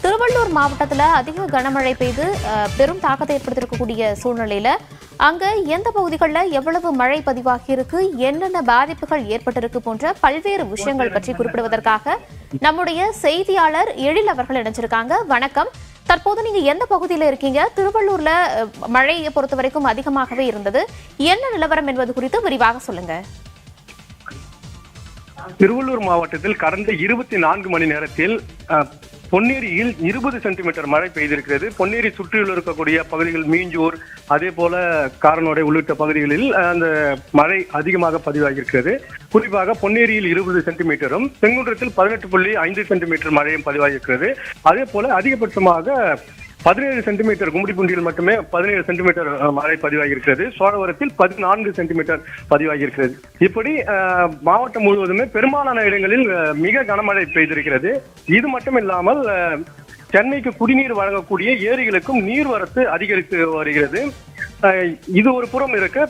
திருவள்ளூர் மாவட்டத்தில் அதிக கனமழை பெய்து பெரும் தாக்கத்தை ஏற்படுத்தியிருக்கக்கூடிய சூழ்நிலையில அங்க எந்த பகுதிகளில் எவ்வளவு மழை பதிவாகி இருக்கு, என்னென்ன பாதிப்புகள் ஏற்பட்டிருக்கு போன்ற பல்வேறு விஷயங்கள் பற்றி குறிப்பிடுவதற்காக நம்முடைய செய்தியாளர் எழில் அவர்கள் இணைஞ்சிருக்காங்க. வணக்கம். தற்போது நீங்க எந்த பகுதியில இருக்கீங்க? திருவள்ளூர்ல மழையை பொறுத்த வரைக்கும் அதிகமாகவே இருந்தது. என்ன நிலவரம் என்பது குறித்து விரிவாக சொல்லுங்க. திருவள்ளூர் மாவட்டத்தில் கடந்த 24 மணி நேரத்தில் பொன்னேரியில் 20 சென்டிமீட்டர் மழை பெய்திருக்கிறது. பொன்னேரி சுற்றியுள்ள இருக்கக்கூடிய பகுதிகள் மீஞ்சூர், அதே போல காரனோடை உள்ளிட்ட பகுதிகளில் அந்த மழை அதிகமாக பதிவாகியிருக்கிறது. குறிப்பாக பொன்னேரியில் 20 சென்டிமீட்டரும், செங்குன்றத்தில் 18.5 சென்டிமீட்டர் மழையும் பதிவாகியிருக்கிறது. அதே போல அதிகபட்சமாக 17 சென்டிமீட்டர் கும்மிடிப்பூண்டியில் மட்டுமே 17 சென்டிமீட்டர் மழை பதிவாகியிருக்கிறது. சோழவரத்தில் 14 சென்டிமீட்டர் பதிவாகியிருக்கிறது. இப்படி மாவட்டம் முழுவதுமே பெரும்பாலான இடங்களில் மிக கனமழை பெய்திருக்கிறது. இது மட்டும் இல்லாமல் சென்னைக்கு குடிநீர் வழங்கக்கூடிய ஏரிகளுக்கும் நீர்வரத்து அதிகரித்து வருகிறது. இது ஒரு புறம் இருக்க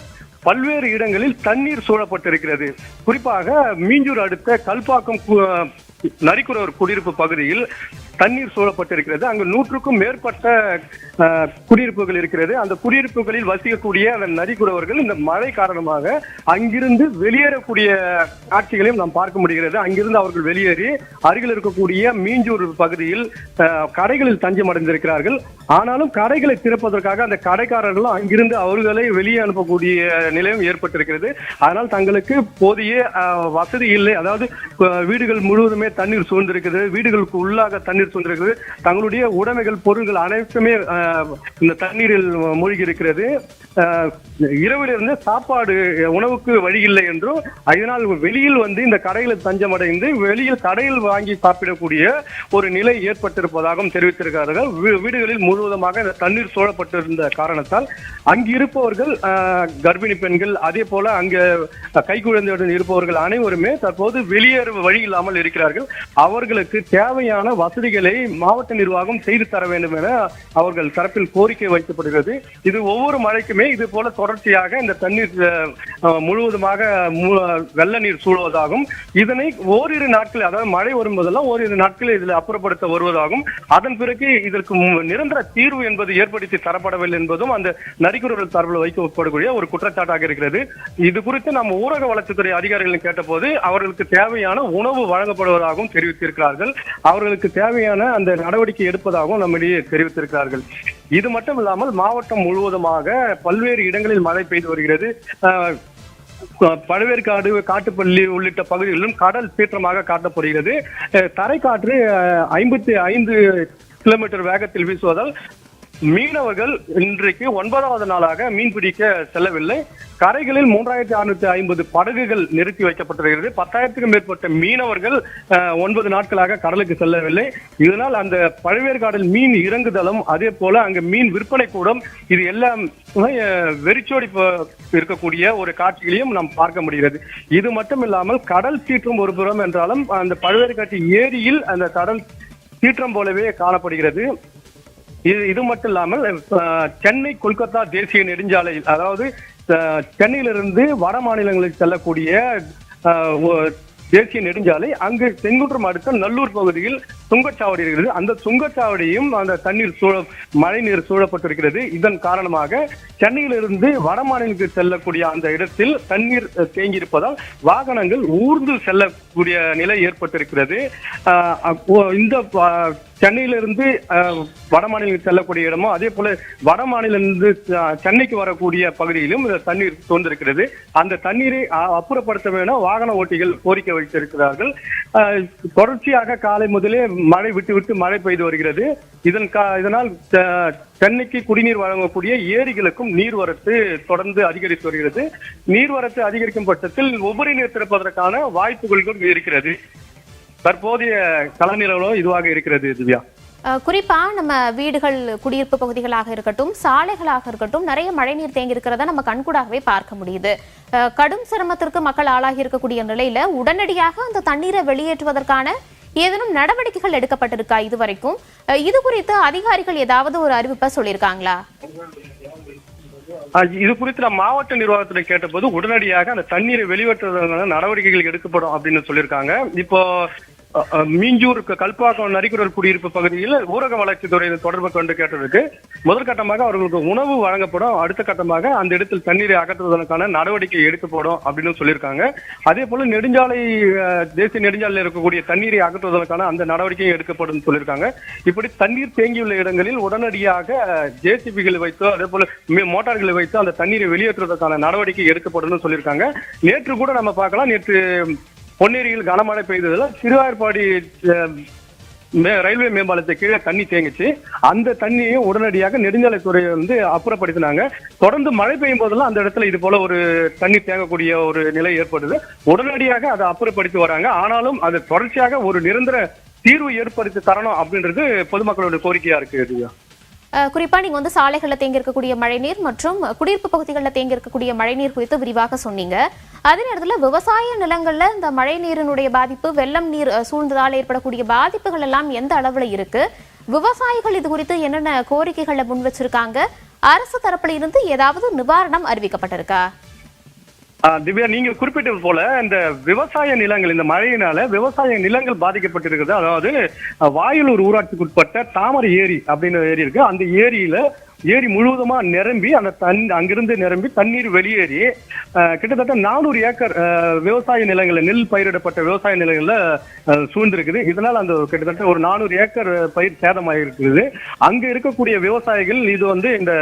பல்வேறு இடங்களில் தண்ணீர் சூழப்பட்டிருக்கிறது. குறிப்பாக மீஞ்சூர் அடுத்த கல்பாக்கம் நரிக்குறவர் குடியிருப்பு பகுதியில் தண்ணீர் சூழப்பட்டிருக்கிறது. அங்கு 100க்கும் மேற்பட்ட குடியிருப்புகள் இருக்கிறது. அந்த குடியிருப்புகளில் வசிக்கக்கூடிய அந்த நரிக்குறவர்கள் இந்த மழை காரணமாக அங்கிருந்து வெளியேறக்கூடிய காட்சிகளையும் நாம் பார்க்க முடிகிறது. அங்கிருந்து அவர்கள் வெளியேறி அருகில் இருக்கக்கூடிய மீஞ்சூர் பகுதியில் கடைகளில் தஞ்சம் அடைந்திருக்கிறார்கள். ஆனாலும் கடைகளை திறப்பதற்காக அந்த கடைக்காரர்களும் அங்கிருந்து அவர்களை வெளியே அனுப்பக்கூடிய நிலையும் ஏற்பட்டிருக்கிறது. அதனால் தங்களுக்கு போதிய வசதி இல்லை. அதாவது வீடுகள் முழுவதுமே தண்ணீர் சூழ்ந்திருக்கிறது. வீடுகளுக்கு உள்ளாக தண்ணீர் சூழ்ந்திருக்கிறது. தங்களுடைய உடைமைகள், பொருட்கள் அனைத்துமே இந்த தண்ணீரில் மூழ்கி இருக்கிறது. இரவிலிருந்து சாப்பாடு உணவுக்கு வழி இல்லை என்றும், இதனால் வெளியில் வந்து இந்த கடையில் தஞ்சமடைந்து வெளியில் கடையில் வாங்கி சாப்பிடக்கூடிய ஒரு நிலை ஏற்பட்டிருப்பதாகவும் தெரிவித்திருக்கிறார்கள். வீடுகளில் முழுவதுமாக இந்த தண்ணீர் சூழப்பட்டிருந்த காரணத்தால் அங்கிருப்பவர்கள், கர்ப்பிணி பெண்கள், அதே போல அங்க கைக்குழந்தையுடன் இருப்பவர்கள் அனைவருமே தற்போது வெளியேற வழி இல்லாமல் இருக்கிறார்கள். அவர்களுக்கு தேவையான வசதிகளை மாவட்ட நிர்வாகம் செய்து தர வேண்டும் என அவர்கள் தரப்பில் கோரிக்கை வைக்கப்படுகிறது. இது ஒவ்வொரு மழைக்குமே இது போல தொடர்ச்சியாக இந்த தண்ணீர் முழுவதுமாக வெள்ள நீர் சூழுவதாகும். இதனை ஓரிரு நாட்கள், அதாவது மழை வரும்போதெல்லாம் ஓரிரு நாட்கள் இதில் அப்புறப்படுத்த வருவதாகும். அதன் பிறகு இதற்கு நிரந்தர தீர்வு என்பது ஏற்படுத்தி தரப்படவில்லை என்பதும் அந்த நரிக்குறவர்கள் தரப்பில் வைக்கப்படக்கூடிய ஒரு குற்றச்சாட்டாக இருக்கிறது. இது குறித்து நாம் ஊரக வளர்ச்சித்துறை அதிகாரிகளை கேட்டபோது அவர்களுக்கு தேவையான உணவு வழங்கப்படுவதாகவும் தெரிவித்திருக்கிறார்கள். அவர்களுக்கு தேவையான அந்த நடவடிக்கை எடுப்பதாகவும் நம்மிடையே தெரிவித்திருக்கிறார்கள். இது மட்டும் இல்லாமல் மாவட்டம் முழுவதுமாக பல்வேறு இடங்களில் மழை பெய்து வருகிறது. பழவேற்காடு, காட்டுப்பள்ளி உள்ளிட்ட பகுதிகளிலும் கடல் சீற்றமாக காட்டப்படுகிறது. தரைக்காற்று 55 கிலோமீட்டர் வேகத்தில் வீசுவதால் மீனவர்கள் இன்றைக்கு 9வது நாளாக மீன் பிடிக்க செல்லவில்லை. கரைகளில் 3650 படகுகள் நிறுத்தி வைக்கப்பட்டிருக்கிறது. 10,000க்கும் மேற்பட்ட மீனவர்கள் 9 நாட்களாக கடலுக்கு செல்லவில்லை. இதனால் அந்த பழவேற்காடில் மீன் இறங்குதலும், அதே போல அங்கு மீன் விற்பனை கூடம், இது எல்லாம் வெறிச்சோடி இருக்கக்கூடிய ஒரு காட்சிகளையும் நாம் பார்க்க முடிகிறது. இது மட்டும் இல்லாமல் கடல் சீற்றம் ஒரு புறம் என்றாலும் அந்த பழவேற்காட்டு ஏரியில் அந்த கடல் சீற்றம் போலவே காணப்படுகிறது. இது மட்டும் இல்லாமல் சென்னை கொல்கத்தா தேசிய நெடுஞ்சாலையில், அதாவது சென்னையிலிருந்து வட மாநிலங்களுக்கு செல்லக்கூடிய தேசிய நெடுஞ்சாலை, அங்கு செங்குன்றம் அடுத்த நல்லூர் பகுதியில் சுங்கச்சாவடி இருக்கிறது. அந்த சுங்கச்சாவடியும் அந்த மழை நீர் சூழப்பட்டிருக்கிறது. இதன் காரணமாக சென்னையிலிருந்து வட மாநிலங்களுக்கு செல்லக்கூடிய அந்த இடத்தில் தண்ணீர் தேங்கியிருப்பதால் வாகனங்கள் ஊர்ந்து செல்லக்கூடிய நிலை ஏற்பட்டிருக்கிறது. இந்த சென்னையிலிருந்து வட மாநிலங்களுக்கு செல்லக்கூடிய இடமும், அதே போல வட மாநிலிருந்து சென்னைக்கு வரக்கூடிய பகுதியிலும் தண்ணீர் சூழ்ந்திருக்கிறது. அந்த தண்ணீரை அப்புறப்படுத்த வேணும் வாகன ஓட்டிகள் கோரிக்கை வைத்திருக்கிறார்கள். தொடர்ச்சியாக காலை முதலே மழை விட்டு மழை பெய்து வருகிறது. இதனால் சென்னைக்கு குடிநீர் வழங்கக்கூடிய ஏரிகளுக்கும் நீர்வரத்து தொடர்ந்து அதிகரித்து வருகிறது. நீர்வரத்து அதிகரிக்கும் பட்சத்தில் உபரி நீர் திறப்பதற்கான வாய்ப்புகளும் இருக்கிறது. தற்போதைய களநிலவரம் இதுவாக இருக்கிறது. திவ்யா, குறிப்பா நம்ம வீடுகள், குடியிருப்பு பகுதிகளாக இருக்கட்டும், சாலைகளாக இருக்கட்டும், நிறைய மழைநீர் தேங்கி இருக்கிறத நம்ம கண்கூடாகவே பார்க்க முடியுது. கடும் சிரமத்திற்கு மக்கள் ஆளாகி இருக்கக்கூடிய நிலையில உடனடியாக அந்த தண்ணீரை வெளியேற்றுவதற்கான ஏதேனும் நடவடிக்கைகள் எடுக்கப்பட்டிருக்கா இதுவரைக்கும்? இது குறித்து அதிகாரிகள் ஏதாவது ஒரு அறிவிப்பை சொல்லியிருக்காங்களா? இது குறித்து நான் மாவட்ட நிர்வாகத்தில் கேட்டபோது உடனடியாக அந்த தண்ணீரை வெளியேற்றுவதற்கான நடவடிக்கைகள் எடுக்கப்படும் அப்படின்னு சொல்லியிருக்காங்க. இப்போ மீஞ்சூர் கல்பாக்கம் நரிக்குறல் குடியிருப்பு பகுதியில் ஊரக வளர்ச்சித்துறை தொடர்பு கொண்டு கேட்டதற்கு முதற்கட்டமாக அவர்களுக்கு உணவு வழங்கப்படும், அடுத்த கட்டமாக அந்த இடத்தில் தண்ணீரை அகற்றுவதற்கான நடவடிக்கை எடுக்கப்படும் அப்படின்னு சொல்லியிருக்காங்க. அதே போல நெடுஞ்சாலை தேசிய நெடுஞ்சாலையில் இருக்கக்கூடிய தண்ணீரை அகற்றுவதற்கான அந்த நடவடிக்கை எடுக்கப்படும் சொல்லியிருக்காங்க. இப்படி தண்ணீர் தேங்கியுள்ள இடங்களில் உடனடியாக ஜேசிபிகளை வைத்து அதே போல மோட்டார்களை வைத்து அந்த தண்ணீரை வெளியேற்றுவதற்கான நடவடிக்கை எடுக்கப்படும் சொல்லியிருக்காங்க. நேற்று கூட நம்ம பார்க்கலாம், நேற்று பொன்னேரியில் கனமழை பெய்ததுல சிறுவாய்ப்பாடி ரயில்வே மேம்பாலத்தை கீழே தண்ணி தேங்கிச்சு. அந்த தண்ணியை உடனடியாக நெடுஞ்சாலைத்துறை அப்புறப்படுத்தினாங்க. தொடர்ந்து மழை பெய்யும் போதெல்லாம் அந்த இடத்துல இது போல ஒரு தண்ணி தேங்கக்கூடிய ஒரு நிலை ஏற்படுது. உடனடியாக அதை அப்புறப்படுத்தி வராங்க. ஆனாலும் அது தொடர்ச்சியாக ஒரு நிரந்தர தீர்வு ஏற்படுத்தி தரணும் அப்படின்றது பொதுமக்களோட கோரிக்கையா இருக்கு. குறிப்பா நீங்க சாலைகளில் தேங்கி இருக்கக்கூடிய மழைநீர் மற்றும் குடியிருப்பு பகுதிகளில் தேங்கி இருக்கக்கூடிய மழைநீர் குறித்து விரிவாக சொன்னீங்க. அதே நேரத்தில் விவசாய நிலங்கள்ல இந்த மழை நீரினுடைய பாதிப்பு, வெள்ளம் நீர் சூழ்ந்ததால் ஏற்படக்கூடிய பாதிப்புகள் எல்லாம் எந்த அளவுல இருக்கு? விவசாயிகள் இது குறித்து என்னென்ன கோரிக்கைகளை முன் வச்சிருக்காங்க? அரசு தரப்புல இருந்து ஏதாவது நிவாரணம் அறிவிக்கப்பட்டிருக்கா? திவ்யா, நீங்க குறிப்பிட்டது போல இந்த விவசாய நிலங்கள் இந்த மழையினால விவசாய நிலங்கள் பாதிக்கப்பட்டிருக்கிறது. அதாவது வாயிலூர் ஊராட்சிக்கு உட்பட்ட தாமரை ஏரி அப்படின்னு ஏரி இருக்கு. அந்த ஏரி முழுவதுமா நிரம்பி அந்த அங்கிருந்து நிரம்பி தண்ணீர் வெளியேறி கிட்டத்தட்ட 400 ஏக்கர் விவசாய நிலங்கள்ல நெல் பயிரிடப்பட்ட விவசாய நிலங்கள்ல சூழ்ந்திருக்குது. இதனால் அந்த கிட்டத்தட்ட ஒரு 400 ஏக்கர் பயிர் சேதமாயிருக்குது. அங்க இருக்கக்கூடிய விவசாயிகள் இது இந்த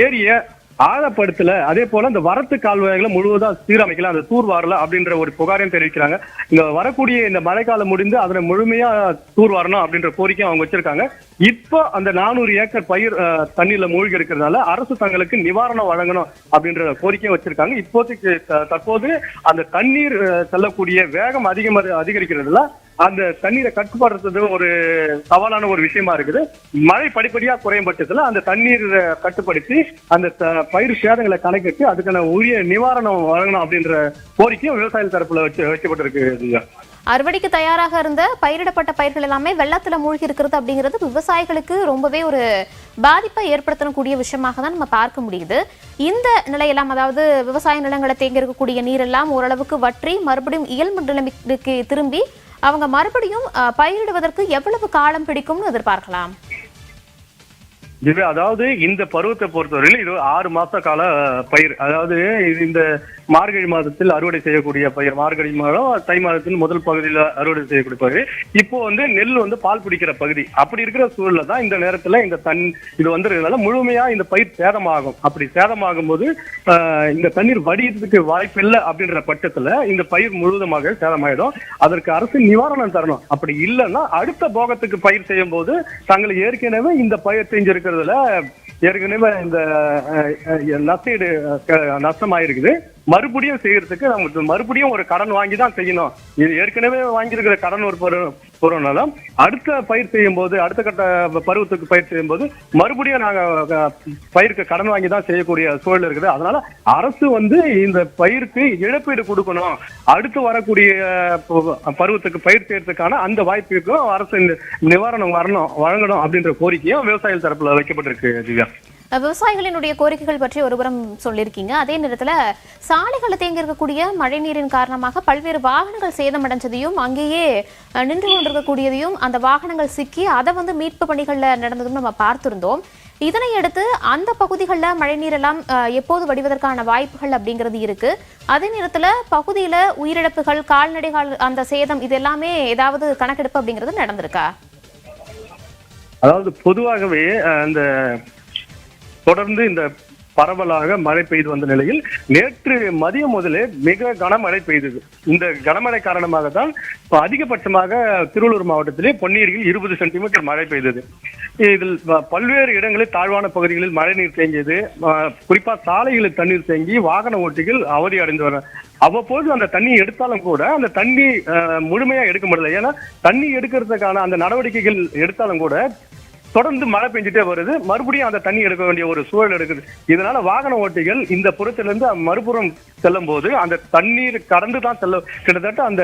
ஏரியை ஆழப்படுத்தல, அதே போல இந்த வரத்து கால்வாய்களை முழுவதும் சீரமைக்கல, அந்த தூர்வாரல அப்படின்ற ஒரு புகாரையும் தெரிவிக்கிறாங்க. இங்க வரக்கூடிய இந்த மழைக்காலம் முடிந்து அதனை முழுமையா தூர்வாரணும் அப்படின்ற கோரிக்கையும் அவங்க வச்சிருக்காங்க. இப்போ அந்த 400 ஏக்கர் பயிர் தண்ணீர்ல மூழ்கி இருக்கிறதுனால அரசு தங்களுக்கு நிவாரணம் வழங்கணும் அப்படின்ற கோரிக்கையும் வச்சிருக்காங்க. இப்போதைக்கு தற்போது அந்த தண்ணீர் செல்லக்கூடிய வேகம் அதிகரிக்கிறதுல அந்த தண்ணீரை கட்டுப்படுறது ஒரு சவாலான ஒரு விஷயமா இருக்குது. மழை படிப்படியா குறையும் பட்சத்துல அந்த தண்ணீர் கட்டுப்படுத்தி அந்த பயிர் சேதங்களை கணக்கிட்டு அதுக்கான உரிய நிவாரணம் வழங்கணும் அப்படின்ற கோரிக்கையும் விவசாய தரப்புல வைக்கப்பட்டிருக்கு. அறுவடைக்கு தயாராக இருந்த பயிரிடப்பட்ட பயிர்கள் எல்லாமே வெள்ளத்துல மூழ்கி இருக்கிறது அப்படிங்கிறது விவசாயிகளுக்கு ரொம்பவே ஒரு பாதிப்பை ஏற்படுத்தக்கூடிய விஷயமாக தான் நம்ம பார்க்க முடியுது. இந்த நிலையெல்லாம், அதாவது விவசாய நிலங்களை தேங்கி இருக்கக்கூடிய நீரெல்லாம் ஓரளவுக்கு வற்றி மறுபடியும் இயல்பு நிலைமைக்கு திரும்பி அவங்க மறுபடியும் பயிரிடுவதற்கு எவ்வளவு காலம் பிடிக்கும்னு எதிர்பார்க்கலாம்? அதாவது இந்த பருவத்தை பொறுத்தவரையில் இது 6 மாச கால பயிர். அதாவது இது இந்த மார்கழி மாதத்தில் அறுவடை செய்யக்கூடிய பயிர். மார்கழி மாதம் தை மாதத்தில் முதல் பகுதியில் அறுவடை செய்யக்கூடிய பயிர். இப்போ நெல் பால் பிடிக்கிற பகுதி. அப்படி இருக்கிற சூழல்ல தான் இந்த நேரத்துல இந்த இது வந்துறதுனால முழுமையா இந்த பயிர் சேதமாகும். அப்படி சேதமாகும் போது இந்த தண்ணீர் வடிகிறதுக்கு வாய்ப்பு இல்லை அப்படின்ற பட்சத்துல இந்த பயிர் முழுவதுமாக சேதமாயிடும். அதற்கு அரசு நிவாரணம் தரணும். அப்படி இல்லைன்னா அடுத்த போகத்துக்கு பயிர் செய்யும் போது தங்களை ஏற்கனவே இந்த பயிர் செஞ்சிருக்கிறதுல ஏற்கனவே இந்த நஷ்டமாயிருக்குது. மறுபடியும் செய்யறதுக்கு நம்ம மறுபடியும் ஒரு கடன் வாங்கி தான் செய்யணும். இது ஏற்கனவே வாங்கியிருக்கிற கடன் ஒரு பொருள்னாலும் அடுத்த பயிர் செய்யும் போது, அடுத்த கட்ட பருவத்துக்கு பயிர் செய்யும் போது மறுபடியும் நாங்க பயிருக்கு கடன் வாங்கி தான் செய்யக்கூடிய சூழல் இருக்குது. அதனால அரசு இந்த பயிருக்கு இழப்பீடு கொடுக்கணும். அடுத்து வரக்கூடிய பருவத்துக்கு பயிர் செய்யறதுக்கான அந்த வாய்ப்புக்கும் அரசு நிவாரணம் வழங்கணும் அப்படின்ற கோரிக்கையும் விவசாயிகள் தரப்புல வைக்கப்பட்டிருக்கு. திவ்யா, விவசாயிகளினுடைய கோரிக்கைகள் பற்றி ஒருபுறம் சொல்லியிருக்கீங்க. அதே நேரத்தில் சாலைகளை தேங்கி இருக்கக்கூடிய மழைநீரின் காரணமாக பல்வேறு வாகனங்கள் சேதமடைஞ்சதையும் அங்கேயே நின்று கொண்டிருக்கக்கூடியதையும் அந்த வாகனங்கள் சிக்கி அதை மீட்பு பணிகளில் நடந்ததும் நம்ம பார்த்திருந்தோம். இதனையடுத்து அந்த பகுதிகளில் மழைநீர் எல்லாம் எப்போது வடிவதற்கான வாய்ப்புகள் அப்படிங்கிறது இருக்கு. அதே நேரத்தில் பகுதியில் உயிரிழப்புகள், கால்நடைகள் அந்த சேதம், இது எல்லாமே ஏதாவது கணக்கெடுப்பு அப்படிங்கிறது நடந்திருக்கா? அதாவது பொதுவாகவே அந்த தொடர்ந்து இந்த பரவலாக மழை பெய்து வந்த நிலையில் நேற்று மதியம் முதலே மிக கனமழை பெய்தது. இந்த கனமழை காரணமாக தான் அதிகபட்சமாக திருவள்ளூர் மாவட்டத்திலே பொன்னேரியில் 20 சென்டிமீட்டர் மழை பெய்தது. இதில் பல்வேறு இடங்களில் தாழ்வான பகுதிகளில் மழை நீர் தேங்கியது. குறிப்பா சாலைகளில் தண்ணீர் தேங்கி வாகன ஓட்டிகள் அவதி அடைந்து வர அவ்வப்போது அந்த தண்ணி எடுத்தாலும் கூட அந்த தண்ணி முழுமையா எடுக்க முடியல. ஏன்னா தண்ணி எடுக்கிறதுக்கான அந்த நடவடிக்கைகள் எடுத்தாலும் கூட தொடர்ந்து மழை பெஞ்சிட்டே வருது. மறுபடியும் அந்த தண்ணி எடுக்க வேண்டிய ஒரு சூழல் இருக்குது. இதனால வாகன ஓட்டிகள் இந்த புறத்திலிருந்து மறுபுறம் செல்லும் போது அந்த தண்ணீர் கடந்து தான் செல்ல, கிட்டத்தட்ட அந்த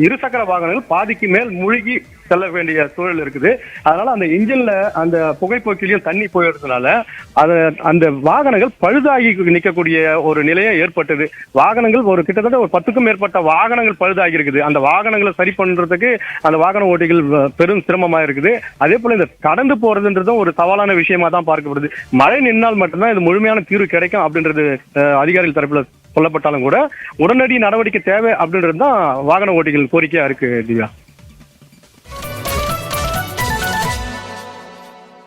இருசக்கர வாகனங்கள் பாதிக்கு மேல் மூழ்கி செல்ல வேண்டிய சூழல் இருக்குது. அதனால அந்த இன்ஜின்ல அந்த புகைப்போக்கிலையும் தண்ணி போயிடுறதுனால அந்த வாகனங்கள் பழுதாகி நிற்கக்கூடிய ஒரு நிலையை ஏற்பட்டது. வாகனங்கள் கிட்டத்தட்ட ஒரு 10க்கும் மேற்பட்ட வாகனங்கள் பழுதாகி இருக்குது. அந்த வாகனங்களை சரி பண்றதுக்கு அந்த வாகன ஓட்டிகள் பெரும் சிரமமா இருக்குது. அதே போல இந்த கடந்து போறதுன்றதும் ஒரு சவாலான விஷயமா தான் பார்க்கப்படுது. மழை நின்னால் மட்டும்தான் இது முழுமையான தீர்வு கிடைக்கும் அப்படின்றது அதிகாரிகள் தரப்புல சொல்லப்பட்டாலும் கூட உடனடி நடவடிக்கை தேவை அப்படின்றது தான் வாகன ஓட்டிகள் கோரிக்கையா இருக்கு திவ்யா.